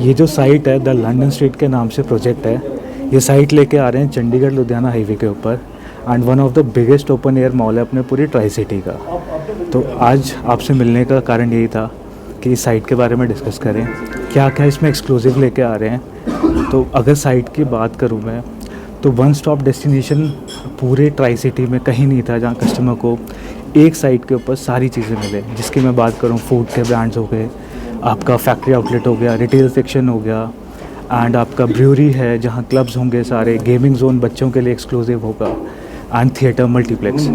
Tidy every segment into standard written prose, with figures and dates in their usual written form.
ये जो साइट है द लंदन स्ट्रीट के नाम से प्रोजेक्ट है। ये साइट लेके आ रहे हैं चंडीगढ़ लुधियाना हाईवे के ऊपर and one of the biggest open air mall है अपने पूरी ट्राई सिटी का। तो आज आपसे मिलने का कारण यही था कि इस साइट के बारे में डिस्कस करें, क्या क्या इसमें एक्सक्लूसिव लेके आ रहे हैं। तो अगर साइट की बात करूँ मैं तो वन स्टॉप डेस्टिनेशन पूरे ट्राई सिटी में कहीं नहीं था जहाँ कस्टमर को एक साइट के ऊपर सारी चीज़ें मिले। जिसकी मैं बात करूँ, फूड के ब्रांड्स हो गए, आपका फैक्ट्री आउटलेट हो गया, रिटेल सेक्शन हो गया एंड आपका ब्रूअरी है जहाँ क्लब्स होंगे सारे, गेमिंग जोन बच्चों के लिए एक्सक्लूसिव होगा एंड थिएटर मल्टीप्लेक्स।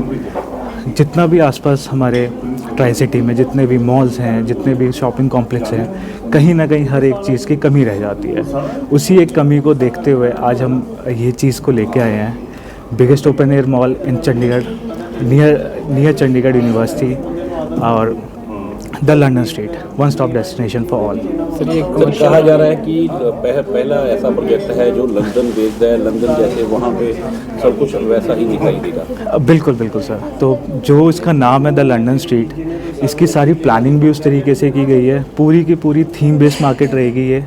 जितना भी आसपास हमारे ट्राई सिटी में जितने भी मॉल्स हैं, जितने भी शॉपिंग कॉम्प्लेक्स हैं, कहीं ना कहीं हर एक चीज़ की कमी रह जाती है। उसी एक कमी को देखते हुए आज हम ये चीज़ को लेके आए हैं। Biggest open air mall in Chandigarh, near Chandigarh university और the London street, one stop destination for all. Sir ये कहा जा रहा है कि पहला ऐसा प्रोजेक्ट है जो लंदन बेस्ड है, लंदन जैसे वहाँ पे सब कुछ वैसा ही दिखाई देगा। बिल्कुल बिल्कुल सर। तो जो इसका नाम है द लंदन स्ट्रीट, इसकी सारी प्लानिंग भी उस तरीके से की गई है। पूरी की पूरी थीम बेस्ड मार्केट रहेगी ये।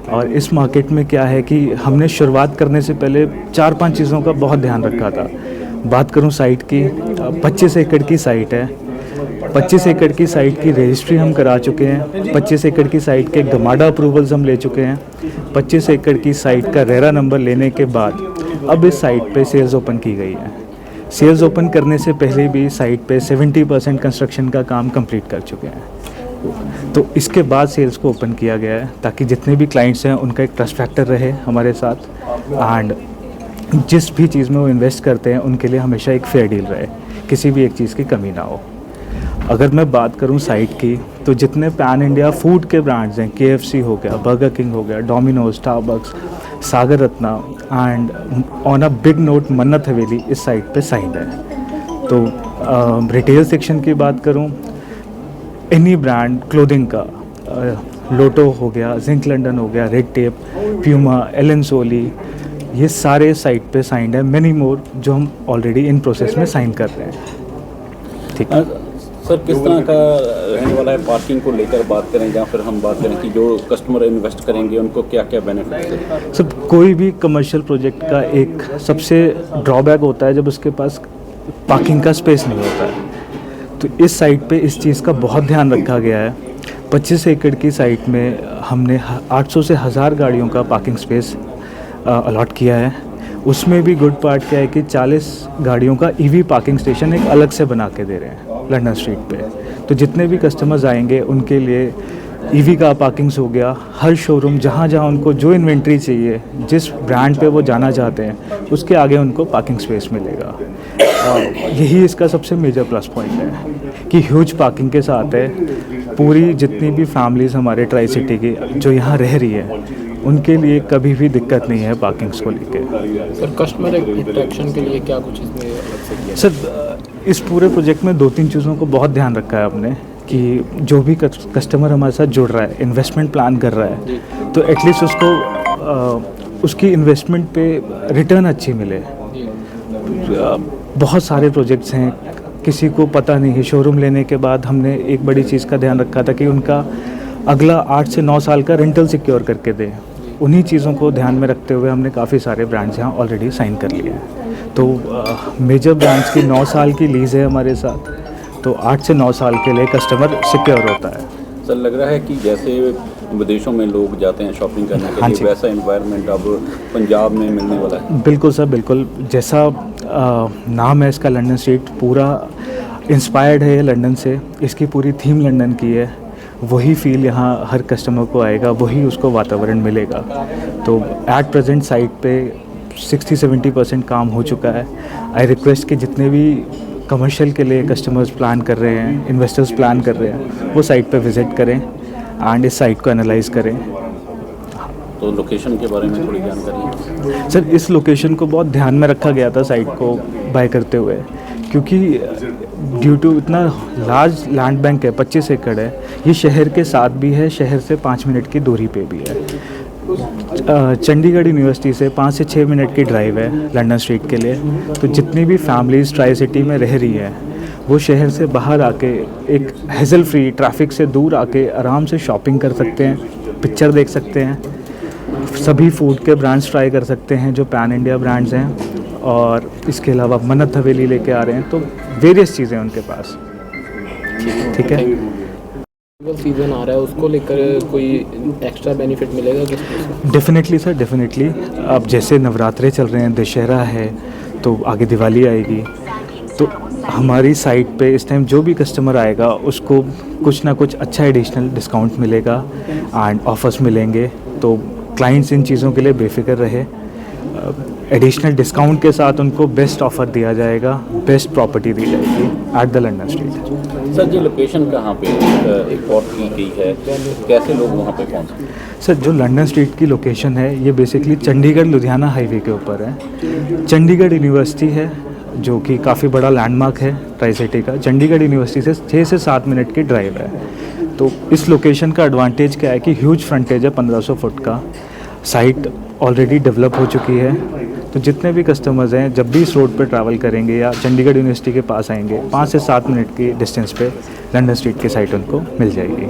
और इस मार्केट में क्या है कि हमने शुरुआत करने से पहले 4-5 चीज़ों का बहुत ध्यान रखा था। बात करूँ साइट की, 25 एकड़ की साइट है। 25 एकड़ की साइट की रजिस्ट्री हम करा चुके हैं। 25 एकड़ की साइट के गमाडा अप्रूवल्स हम ले चुके हैं। 25 एकड़ की साइट का रेरा नंबर लेने के बाद अब इस साइट पे सेल्स ओपन की गई है। सेल्स ओपन करने से पहले भी साइट पे 70% कंस्ट्रक्शन का काम कंप्लीट कर चुके हैं। तो इसके बाद सेल्स को ओपन किया गया है ताकि जितने भी क्लाइंट्स हैं उनका एक ट्रस्ट फैक्टर रहे हमारे साथ एंड जिस भी चीज़ में वो इन्वेस्ट करते हैं उनके लिए हमेशा एक फेयर डील रहे, किसी भी एक चीज़ की कमी ना हो। अगर मैं बात करूं साइट की तो जितने पैन इंडिया फूड के ब्रांड्स हैं, KFC हो गया, बर्गर किंग हो गया, Domino's, Starbucks, Sagar Ratna and on a big note मन्नत हवेली इस साइट पे साइंड है। तो रिटेल सेक्शन की बात करूं, एनी ब्रांड क्लोथिंग का, लोटो हो गया, जिंक लंदन हो गया, रेड टेप, प्यूमा, एलन सोली, ये सारे साइट पे साइंड है। मेनी मोर जो हम ऑलरेडी इन प्रोसेस में साइन कर रहे हैं। ठीक है सर, किस तरह का रहने वाला है पार्किंग को लेकर बात करें, या फिर हम बात करें कि जो कस्टमर इन्वेस्ट करेंगे उनको क्या क्या बेनिफिट है? सर, कोई भी कमर्शियल प्रोजेक्ट का एक सबसे ड्रॉबैक होता है जब उसके पास पार्किंग का स्पेस नहीं होता है। तो इस साइट पे इस चीज़ का बहुत ध्यान रखा गया है। 25 एकड़ की साइट में हमने 800 से 1000 गाड़ियों का पार्किंग स्पेस अलॉट किया है। उसमें भी गुड पार्ट क्या है कि 40 गाड़ियों का EV पार्किंग स्टेशन एक अलग से बना के दे रहे हैं लंदन स्ट्रीट पे। तो जितने भी कस्टमर्स आएंगे उनके लिए EV का पार्किंग्स हो गया। हर शोरूम जहाँ जहाँ उनको जो इन्वेंट्री चाहिए, जिस ब्रांड पे वो जाना चाहते हैं, उसके आगे उनको पार्किंग स्पेस मिलेगा। यही इसका सबसे मेजर प्लस पॉइंट है कि ह्यूज पार्किंग के साथ है। पूरी जितनी भी फैमिलीज़ हमारे ट्राई सिटी की जो यहाँ रह रही है उनके लिए कभी भी दिक्कत नहीं है पार्किंग्स को लेके। सर, कस्टमर इंटरेक्शन के लिए क्या कुछ इसमें अलग से किया? सर, इस पूरे प्रोजेक्ट में 2-3 चीज़ों को बहुत ध्यान रखा है हमने कि जो भी कस्टमर हमारे साथ जुड़ रहा है, इन्वेस्टमेंट प्लान कर रहा है, तो एटलीस्ट उसको उसकी इन्वेस्टमेंट पे रिटर्न अच्छी मिले। बहुत सारे प्रोजेक्ट्स हैं, किसी को पता नहीं है, शोरूम लेने के बाद हमने एक बड़ी चीज़ का ध्यान रखा था कि उनका अगला 8 से 9 साल का रेंटल सिक्योर करके दें। उन्हीं चीज़ों को ध्यान में रखते हुए हमने काफ़ी सारे ब्रांड्स यहाँ ऑलरेडी साइन कर लिए हैं। तो मेजर ब्रांड्स की 9 साल की लीज़ है हमारे साथ, तो 8 से 9 साल के लिए कस्टमर सिक्योर होता है। सर, लग रहा है कि जैसे विदेशों में लोग जाते हैं शॉपिंग करने के लिए, वैसा एनवायरनमेंट अब पंजाब में मिलने वाला है। बिल्कुल सर, बिल्कुल। जैसा नाम है इसका लंदन स्ट्रीट, पूरा इंस्पायर्ड है ये लंदन से। इसकी पूरी थीम लंदन की है। वही फील यहाँ हर कस्टमर को आएगा, वही उसको वातावरण मिलेगा। तो एट प्रेजेंट साइट पे 60-70% काम हो चुका है। आई रिक्वेस्ट कि जितने भी कमर्शियल के लिए कस्टमर्स प्लान कर रहे हैं, इन्वेस्टर्स प्लान कर रहे हैं, वो साइट पे विज़िट करें एंड इस साइट को एनालाइज करें। तो लोकेशन के बारे में थोड़ी जानकारी? सर, इस लोकेशन को बहुत ध्यान में रखा गया था साइट को बाय करते हुए, क्योंकि ड्यू टू इतना लार्ज लैंड बैंक है, 25 एकड़ है, ये शहर के साथ भी है, शहर से 5 मिनट की दूरी पे भी है। चंडीगढ़ यूनिवर्सिटी से 5 से 6 मिनट की ड्राइव है लंदन स्ट्रीट के लिए। तो जितनी भी फैमिलीज़ ट्राई सिटी में रह रही हैं वो शहर से बाहर आके एक हेज़ल फ्री, ट्रैफिक से दूर आके आराम से शॉपिंग कर सकते हैं पिक्चर देख सकते हैं, सभी फूड के ब्रांड्स ट्राई कर सकते हैं जो पैन इंडिया ब्रांड्स हैं, और इसके अलावा मन्नत हवेली लेके आ रहे हैं, तो वेरियस चीज़ें उनके पास। ठीक है। सीजन आ रहा है, उसको लेकर कोई एक्स्ट्रा बेनिफिट मिलेगा किसी? Definitely sir, definitely. अब जैसे नवरात्रे चल रहे हैं, दशहरा है, तो आगे दिवाली आएगी, तो हमारी साइट पे इस टाइम जो भी कस्टमर आएगा उसको कुछ ना कुछ अच्छा एडिशनल डिस्काउंट मिलेगा एंड ऑफर्स मिलेंगे। तो क्लाइंट्स इन चीज़ों के लिए बेफिक्र रहे। एडिशनल डिस्काउंट के साथ उनको बेस्ट ऑफ़र दिया जाएगा, बेस्ट प्रॉपर्टी दी जाएगी at the London street. Sir ji location कहाँ पे एक और की गई है, कैसे लोग वहाँ पे पहुँचे? सर जो लंदन स्ट्रीट की लोकेशन है ये बेसिकली चंडीगढ़ लुधियाना हाईवे के ऊपर है। चंडीगढ़ यूनिवर्सिटी है जो कि काफ़ी बड़ा लैंडमार्क है ट्राई सिटी का। चंडीगढ़ यूनिवर्सिटी से 6 से 7 मिनट की ड्राइव है। तो इस लोकेशन का एडवांटेज क्या है कि ह्यूज फ्रंटेज है, 1500 फुट का। साइट ऑलरेडी डेवलप हो चुकी है, तो जितने भी कस्टमर्स हैं जब भी इस रोड पर ट्रैवल करेंगे या चंडीगढ़ यूनिवर्सिटी के पास आएंगे, 5 से 7 मिनट की डिस्टेंस पे लंदन स्ट्रीट की साइट उनको मिल जाएगी।